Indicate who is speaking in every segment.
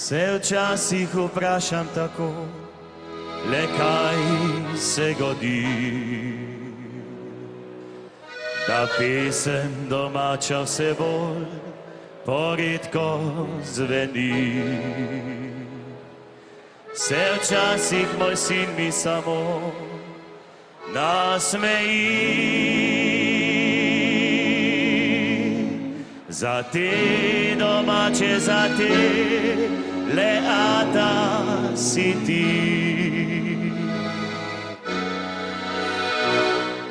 Speaker 1: Se včasih vprašam tako, le kaj se godi, da pesem domača vse bolj poredko zveni. Se včasih moj sin mi samo nasmeji, za te domače, za te le ata si ti.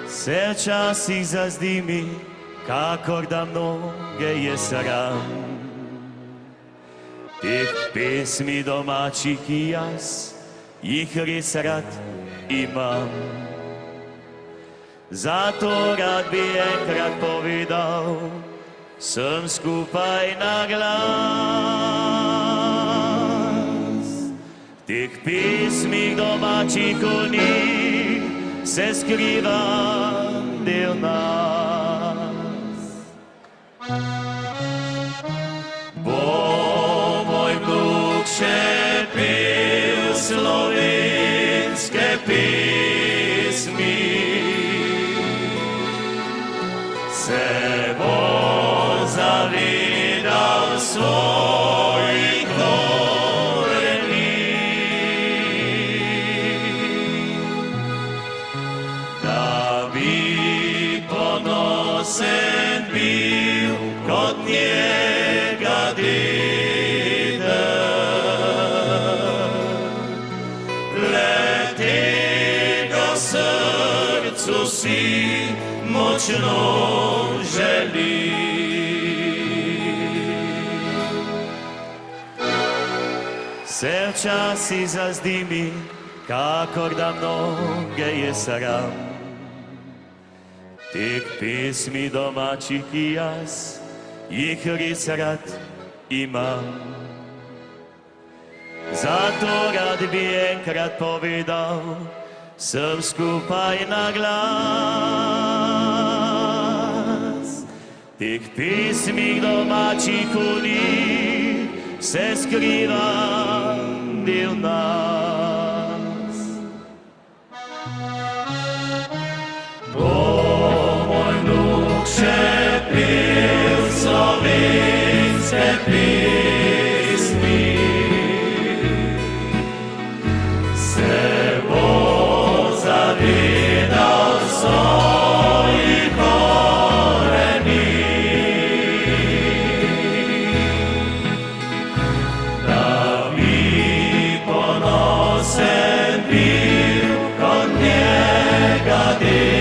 Speaker 1: Se včasih zazdi mi, kakor da mnoge je sram teh pesmi domačih, ki jaz jih res rad imam. Zato rad bi enkrat povedal vsem skupaj na glas. Teh pesmih domačih v njih se skriva del nas. Bo moj vnuk še pel slovenske pesmi, se bo zavedal svojih koreni, da bi ponosen bil kot njega dedek. Le tega srcu si močno želi. Se včasih zazdi mi, kakor da mnoge je sram teh pesmi domačih, ki jaz jih res rad imam. Zato rad bi enkrat povedal vsem skupaj na glas. Teh pesmih domačih v njih se skriva del nas. Bo moj vnuk še pel slovenske pesmi, se bo zavedal svojih koreni, da bi ponosen bil kot njega dedek.